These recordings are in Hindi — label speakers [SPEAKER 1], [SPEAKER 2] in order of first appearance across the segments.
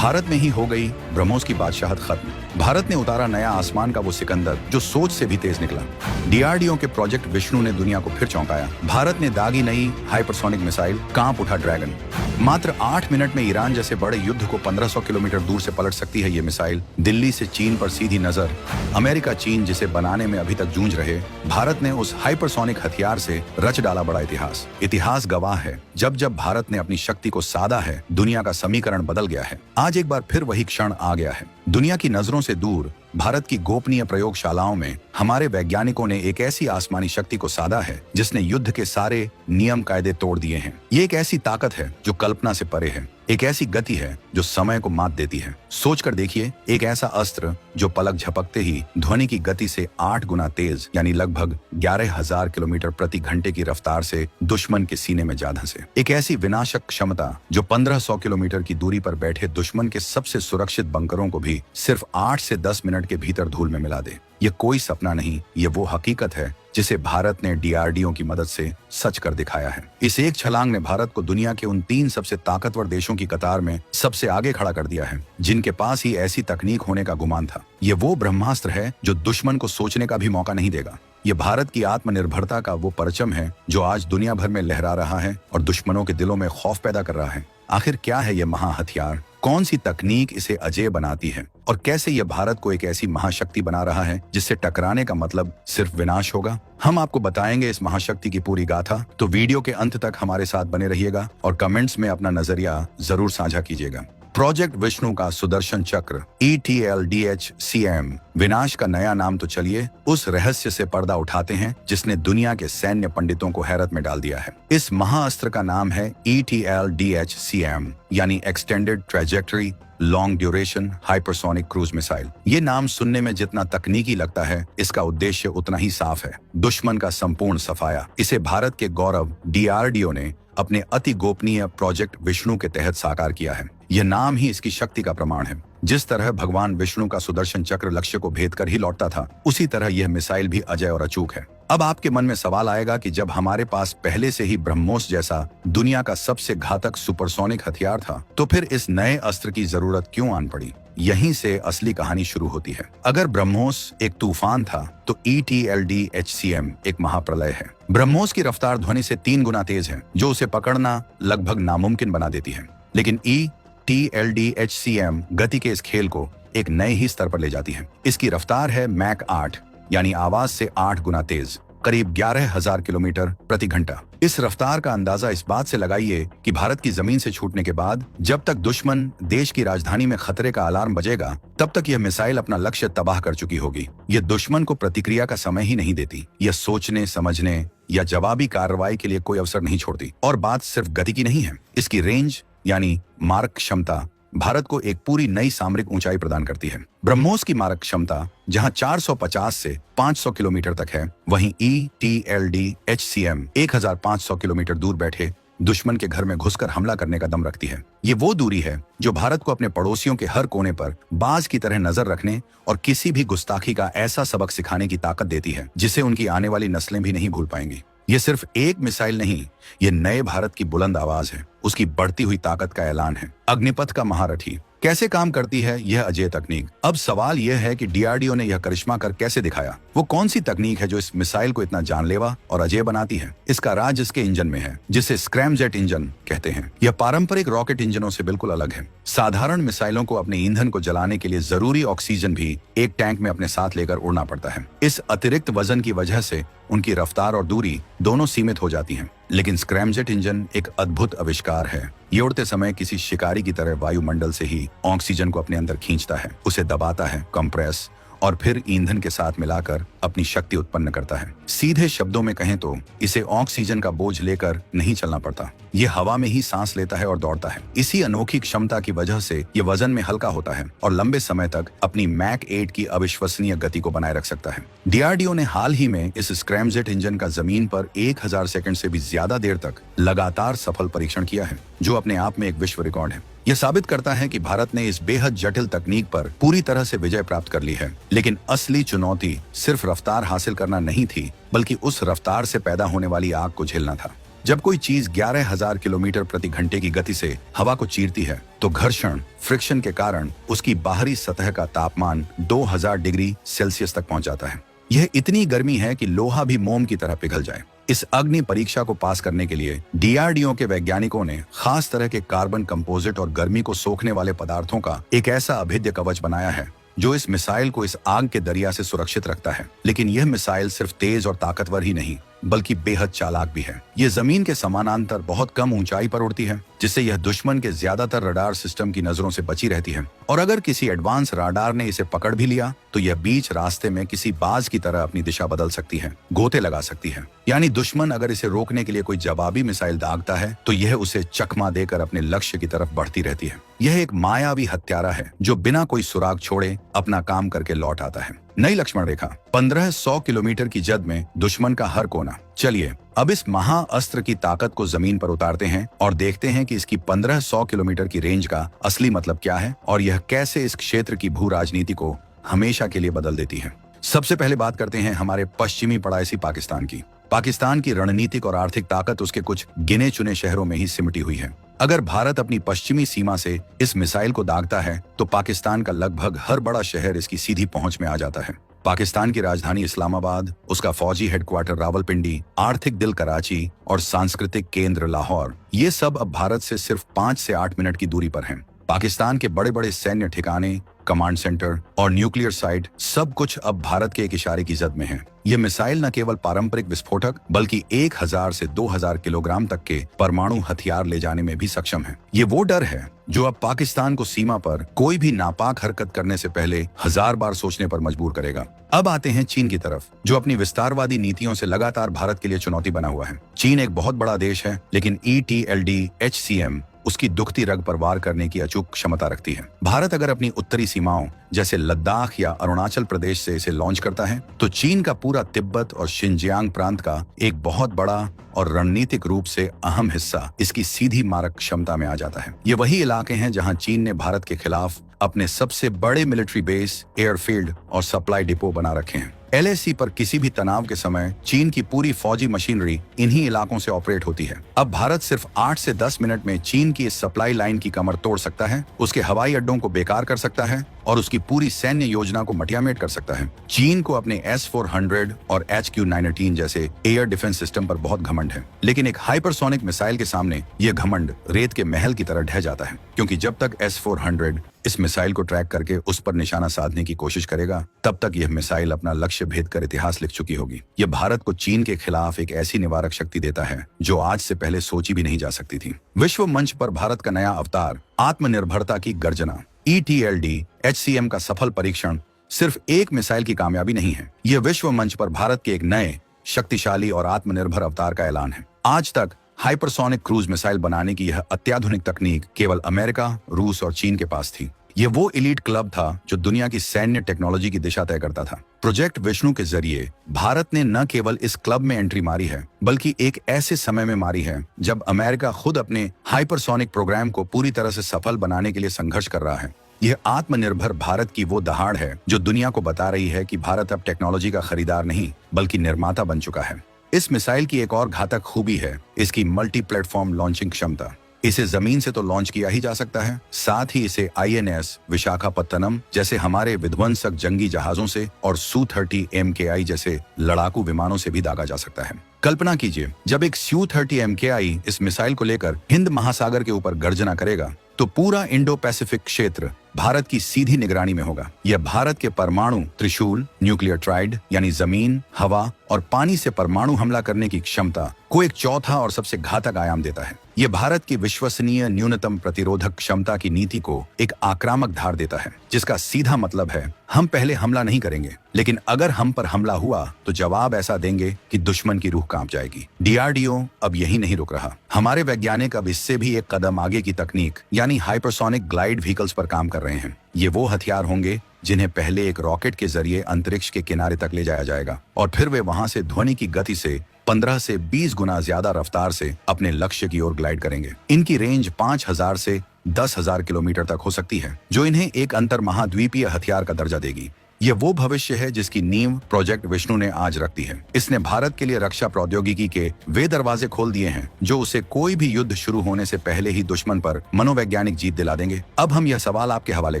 [SPEAKER 1] भारत में ही हो गई ब्रह्मोस की बादशाहत खत्म। भारत ने उतारा नया आसमान का वो सिकंदर जो सोच से भी तेज निकला। डीआरडीओ के प्रोजेक्ट विष्णु ने दुनिया को फिर चौंकाया। भारत ने दागी नई हाइपरसोनिक मिसाइल, कांप उठा ड्रैगन। मात्र 8 मिनट में ईरान जैसे बड़े युद्ध को 1500 किलोमीटर दूर से पलट सकती है ये मिसाइल। दिल्ली से चीन पर सीधी नजर। अमेरिका चीन जिसे बनाने में अभी तक जूझ रहे, भारत ने उस हाइपरसोनिक हथियार से रच डाला बड़ा इतिहास। इतिहास गवाह है, जब जब भारत ने अपनी शक्ति को साधा है, दुनिया का समीकरण बदल गया है। आज एक बार फिर वही क्षण आ गया है। दुनिया की नजरों से दूर भारत की गोपनीय प्रयोगशालाओं में हमारे वैज्ञानिकों ने एक ऐसी आसमानी शक्ति को साधा है जिसने युद्ध के सारे नियम कायदे तोड़ दिए हैं। ये एक ऐसी ताकत है जो कल्पना से परे है, एक ऐसी गति है जो समय को मात देती है। सोचकर देखिए, एक ऐसा अस्त्र जो पलक झपकते ही ध्वनि की गति से 8 गुना तेज यानी लगभग 11,000 किलोमीटर प्रति घंटे की रफ्तार से दुश्मन के सीने में जा धंसे। एक ऐसी विनाशक क्षमता जो 1500 किलोमीटर की दूरी पर बैठे दुश्मन के सबसे सुरक्षित बंकरों को भी सिर्फ 8 से 10 मिनट के भीतर धूल में मिला दे। ये कोई सपना नहीं, ये वो हकीकत है जिसे भारत ने डीआरडीओ की मदद से सच कर दिखाया है। इस एक छलांग ने भारत को दुनिया के उन 3 सबसे ताकतवर देशों की कतार में सबसे आगे खड़ा कर दिया है, जिनके पास ही ऐसी तकनीक होने का गुमान था। ये वो ब्रह्मास्त्र है जो दुश्मन को सोचने का भी मौका नहीं देगा। ये भारत की आत्मनिर्भरता का वो परचम है जो आज दुनिया भर में लहरा रहा है और दुश्मनों के दिलों में खौफ पैदा कर रहा है। आखिर क्या है ये महा हथियार? कौन सी तकनीक इसे अजेय बनाती है? और कैसे यह भारत को एक ऐसी महाशक्ति बना रहा है जिससे टकराने का मतलब सिर्फ विनाश होगा? हम आपको बताएंगे इस महाशक्ति की पूरी गाथा, तो वीडियो के अंत तक हमारे साथ बने रहिएगा और कमेंट्स में अपना नजरिया जरूर साझा कीजिएगा। प्रोजेक्ट विष्णु का सुदर्शन चक्र ETLDHCM विनाश का नया नाम, तो चलिए उस रहस्य से पर्दा उठाते हैं जिसने दुनिया के सैन्य पंडितों को हैरत में डाल दिया है। इस महाअस्त्र का नाम है ETLDHCM यानी extended trajectory long duration hypersonic cruise missile. ये नाम सुनने में जितना तकनीकी लगता है, इसका उद्देश्य उतना ही साफ है, दुश्मन का संपूर्ण सफाया। इसे भारत के गौरव डीआरडीओ ने अपने अति गोपनीय प्रोजेक्ट विष्णु के तहत साकार किया है। यह नाम ही इसकी शक्ति का प्रमाण है। जिस तरह भगवान विष्णु का सुदर्शन चक्र लक्ष्य को भेद कर ही लौटता था, उसी तरह यह मिसाइल भी अजय और अचूक है। अब आपके मन में सवाल आएगा कि जब हमारे पास पहले से ही ब्रह्मोस जैसा दुनिया का सबसे घातक सुपरसोनिक हथियार था, तो फिर इस नए अस्त्र की जरूरत क्यों आन पड़ी? यहीं से असली कहानी शुरू होती है। अगर ब्रह्मोस एक तूफान था, तो ETLDHCM एक महाप्रलय है। ब्रह्मोस की रफ्तार ध्वनि से 3 गुना तेज है, जो उसे पकड़ना लगभग नामुमकिन बना देती है। लेकिन ETLDHCM गति के इस खेल को एक नए ही स्तर पर ले जाती है। इसकी रफ्तार है मैक 8 यानी आवाज से 8 गुना तेज, करीब 11,000 किलोमीटर प्रति घंटा। इस रफ्तार का अंदाजा इस बात से लगाइए कि भारत की जमीन से छूटने के बाद जब तक दुश्मन देश की राजधानी में खतरे का अलार्म बजेगा, तब तक यह मिसाइल अपना लक्ष्य तबाह कर चुकी होगी। यह दुश्मन को प्रतिक्रिया का समय ही नहीं देती। यह सोचने, समझने या जवाबी कार्रवाई के लिए कोई अवसर नहीं छोड़ती। और बात सिर्फ गति की नहीं है, इसकी रेंज यानी मारक क्षमता भारत को एक पूरी नई सामरिक ऊंचाई प्रदान करती है। ब्रह्मोस की मारक क्षमता जहां 450 से 500 किलोमीटर तक है, वहीं ETLDHCM 1500 किलोमीटर दूर बैठे दुश्मन के घर में घुसकर हमला करने का दम रखती है। ये वो दूरी है जो भारत को अपने पड़ोसियों के हर कोने पर बाज की तरह नजर रखने और किसी भी गुस्ताखी का ऐसा सबक सिखाने की ताकत देती है जिसे उनकी आने वाली नस्लें भी नहीं भूल पाएंगी। ये सिर्फ एक मिसाइल नहीं, ये नए भारत की बुलंद आवाज है, उसकी बढ़ती हुई ताकत का ऐलान है। अग्निपथ का महारथी कैसे काम करती है यह अजय तकनीक? अब सवाल यह है कि डीआरडीओ ने यह करिश्मा कर कैसे दिखाया? वो कौन सी तकनीक है जो इस मिसाइल को इतना जानलेवा और अजय बनाती है? इसका राज इसके इंजन में है, जिसे स्क्रैमजेट इंजन कहते हैं। यह पारंपरिक रॉकेट इंजनों से बिल्कुल अलग है। साधारण मिसाइलों को अपने ईंधन को जलाने के लिए जरूरी ऑक्सीजन भी एक टैंक में अपने साथ लेकर उड़ना पड़ता है। इस अतिरिक्त वजन की वजह से उनकी रफ्तार और दूरी दोनों सीमित हो जाती हैं। लेकिन स्क्रैमजेट इंजन एक अद्भुत आविष्कार है। ये उड़ते समय किसी शिकारी की तरह वायुमंडल से ही ऑक्सीजन को अपने अंदर खींचता है, उसे दबाता है, कंप्रेस, और फिर ईंधन के साथ मिलाकर अपनी शक्ति उत्पन्न करता है। सीधे शब्दों में कहें तो इसे ऑक्सीजन का बोझ लेकर नहीं चलना पड़ता, ये हवा में ही सांस लेता है और दौड़ता है। इसी अनोखी क्षमता की वजह से ये वजन में हल्का होता है और लंबे समय तक अपनी मैक 8 की अविश्वसनीय गति को बनाए रख सकता है। डीआरडीओ ने हाल ही में इस स्क्रैमजेट इंजन का जमीन पर 1000 सेकंड से भी ज्यादा देर तक लगातार सफल परीक्षण किया है, जो अपने आप में एक विश्व रिकॉर्ड है। यह साबित करता है कि भारत ने इस बेहद जटिल तकनीक पर पूरी तरह से विजय प्राप्त कर ली है। लेकिन असली चुनौती सिर्फ रफ्तार हासिल करना नहीं थी, बल्कि उस रफ्तार से पैदा होने वाली आग को झेलना था। जब कोई चीज 11,000 किलोमीटर प्रति घंटे की गति से हवा को चीरती है तो घर्षण फ्रिक्शन के कारण उसकी बाहरी सतह का तापमान 2000 डिग्री सेल्सियस तक पहुंच जाता है। यह इतनी गर्मी है कि लोहा भी मोम की तरह पिघल जाए। इस अग्नि परीक्षा को पास करने के लिए डीआरडीओ के वैज्ञानिकों ने खास तरह के कार्बन कंपोजिट और गर्मी को सोखने वाले पदार्थों का एक ऐसा अभेद्य कवच बनाया है जो इस मिसाइल को इस आग के दरिया से सुरक्षित रखता है। लेकिन यह मिसाइल सिर्फ तेज और ताकतवर ही नहीं बल्कि बेहद चालाक भी है। ये जमीन के समानांतर बहुत कम ऊंचाई पर उड़ती है, जिससे यह दुश्मन के ज्यादातर रडार सिस्टम की नजरों से बची रहती है। और अगर किसी एडवांस रडार ने इसे पकड़ भी लिया तो यह बीच रास्ते में किसी बाज की तरह अपनी दिशा बदल सकती है, गोते लगा सकती है। यानी दुश्मन अगर इसे रोकने के लिए कोई जवाबी मिसाइल दागता है तो यह उसे चकमा देकर अपने लक्ष्य की तरफ बढ़ती रहती है। यह एक मायावी हत्यारा है जो बिना कोई सुराग छोड़े अपना काम करके लौट आता है। नई लक्ष्मण रेखा 1500 किलोमीटर की जद में दुश्मन का हर कोना। चलिए अब इस महाअस्त्र की ताकत को जमीन पर उतारते हैं और देखते हैं कि इसकी 1500 किलोमीटर की रेंज का असली मतलब क्या है और यह कैसे इस क्षेत्र की भू राजनीति को हमेशा के लिए बदल देती है। सबसे पहले बात करते हैं हमारे पश्चिमी पड़ोसी पाकिस्तान की। पाकिस्तान की रणनीतिक और आर्थिक ताकत उसके कुछ गिने चुने शहरों में ही सिमटी हुई है। अगर भारत अपनी पश्चिमी सीमा से इस मिसाइल को दागता है तो पाकिस्तान का लगभग हर बड़ा शहर इसकी सीधी पहुंच में आ जाता है। पाकिस्तान की राजधानी इस्लामाबाद, उसका फौजी हेडक्वार्टर रावलपिंडी, आर्थिक दिल कराची और सांस्कृतिक केंद्र लाहौर, ये सब अब भारत से सिर्फ 5 से 8 मिनट की दूरी पर हैं। पाकिस्तान के बड़े बड़े सैन्य ठिकाने, कमांड सेंटर और न्यूक्लियर साइट सब कुछ अब भारत के एक इशारे की जद में है। ये मिसाइल न केवल पारंपरिक विस्फोटक बल्कि 1000 से 2000 किलोग्राम तक के परमाणु हथियार ले जाने में भी सक्षम है। ये वो डर है जो अब पाकिस्तान को सीमा पर कोई भी नापाक हरकत करने से पहले 1000 बार सोचने पर मजबूर करेगा। अब आते हैं चीन की तरफ, जो अपनी विस्तारवादी नीतियों से लगातार भारत के लिए चुनौती बना हुआ है। चीन एक बहुत बड़ा देश है, लेकिन ETLD-HCM उसकी दुखती रग पर वार करने की अचूक क्षमता रखती है। भारत अगर अपनी उत्तरी सीमाओं जैसे लद्दाख या अरुणाचल प्रदेश से इसे लॉन्च करता है तो चीन का पूरा तिब्बत और शिनजियांग प्रांत का एक बहुत बड़ा और रणनीतिक रूप से अहम हिस्सा इसकी सीधी मारक क्षमता में आ जाता है। ये वही इलाके हैं जहां चीन ने भारत के खिलाफ अपने सबसे बड़े मिलिट्री बेस, एयरफील्ड और सप्लाई डिपो बना रखे हैं। LAC पर किसी भी तनाव के समय चीन की पूरी फौजी मशीनरी इन्हीं इलाकों से ऑपरेट होती है। अब भारत सिर्फ 8 से 10 मिनट में चीन की इस सप्लाई लाइन की कमर तोड़ सकता है, उसके हवाई अड्डों को बेकार कर सकता है और उसकी पूरी सैन्य योजना को मटियामेट कर सकता है। चीन को अपने S-400 और HQ-918 जैसे एयर डिफेंस सिस्टम पर बहुत घमंड है, लेकिन एक हाइपरसोनिक मिसाइल के सामने यह घमंड रेत के महल की तरह ढह जाता है, क्योंकि जब तक S-400 इस मिसाइल को ट्रैक करके उस पर निशाना साधने की कोशिश करेगा तब तक यह मिसाइल अपना लक्ष्य भेद कर इतिहास लिख चुकी होगी। यह भारत को चीन के खिलाफ एक ऐसी निवारक शक्ति देता है जो आज से पहले सोची भी नहीं जा सकती थी। विश्व मंच पर भारत का नया अवतार, आत्मनिर्भरता की गर्जना। ETLD-HCM का सफल परीक्षण सिर्फ एक मिसाइल की कामयाबी नहीं है, यह विश्व मंच पर भारत के एक नए, शक्तिशाली और आत्मनिर्भर अवतार का ऐलान है। आज तक हाइपरसोनिक क्रूज मिसाइल बनाने की यह अत्याधुनिक तकनीक केवल अमेरिका, रूस और चीन के पास थी। ये वो एलीट क्लब था जो दुनिया की सैन्य टेक्नोलॉजी की दिशा तय करता था। प्रोजेक्ट विष्णु के जरिए भारत ने न केवल इस क्लब में एंट्री मारी है बल्कि एक ऐसे समय में मारी है जब अमेरिका खुद अपने हाइपरसोनिक प्रोग्राम को पूरी तरह से सफल बनाने के लिए संघर्ष कर रहा है। यह आत्मनिर्भर भारत की वो दहाड़ है जो दुनिया को बता रही है कि भारत अब टेक्नोलॉजी का खरीदार नहीं बल्कि निर्माता बन चुका है। इस मिसाइल की एक और घातक खूबी है इसकी मल्टी प्लेटफॉर्म लॉन्चिंग क्षमता। इसे जमीन से तो लॉन्च किया ही जा सकता है, साथ ही इसे INS विशाखापत्तनम जैसे हमारे विध्वंसक जंगी जहाजों से और Su-30 MKI जैसे लड़ाकू विमानों से भी दागा जा सकता है। कल्पना कीजिए, जब एक Su-30 MKI इस मिसाइल को लेकर हिंद महासागर के ऊपर गर्जना करेगा तो पूरा इंडो पैसिफिक क्षेत्र भारत की सीधी निगरानी में होगा। यह भारत के परमाणु त्रिशूल, न्यूक्लियर ट्राइड यानी जमीन, हवा और पानी से परमाणु हमला करने की क्षमता को एक चौथा और सबसे घातक आयाम देता है। यह भारत की विश्वसनीय न्यूनतम प्रतिरोधक क्षमता की नीति को एक आक्रामक धार देता है, जिसका सीधा मतलब है हम पहले हमला नहीं करेंगे, लेकिन अगर हम पर हमला हुआ तो जवाब ऐसा देंगे कि दुश्मन की रूह कांप जाएगी। DRDO अब यही नहीं रुक रहा। हमारे वैज्ञानिक अब इससे भी एक कदम आगे की तकनीक यानी हाइपरसोनिक ग्लाइड व्हीकल्स पर काम कर रहे हैं। ये वो हथियार होंगे जिन्हें पहले एक रॉकेट के जरिए अंतरिक्ष के किनारे तक ले जाया जाएगा और फिर वे वहां से ध्वनि की गति से 15 से 20 गुना ज्यादा रफ्तार से अपने लक्ष्य की ओर ग्लाइड करेंगे। इनकी रेंज 5000 से 10,000 किलोमीटर तक हो सकती है, जो इन्हें एक अंतर महाद्वीपीय हथियार का दर्जा देगी। यह वो भविष्य है जिसकी नींव प्रोजेक्ट विष्णु ने आज रख दी है। इसने भारत के लिए रक्षा प्रौद्योगिकी के वे दरवाजे खोल दिए हैं जो उसे कोई भी युद्ध शुरू होने से पहले ही दुश्मन पर मनोवैज्ञानिक जीत दिला देंगे। अब हम यह सवाल आपके हवाले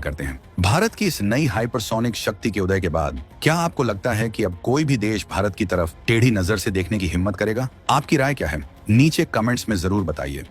[SPEAKER 1] करते हैं। भारत की इस नई हाइपरसोनिक शक्ति के उदय के बाद क्या आपको लगता है कि अब कोई भी देश भारत की तरफ टेढ़ी नजर से देखने की हिम्मत करेगा? आपकी राय क्या है? नीचे कमेंट्स में जरूर बताइए।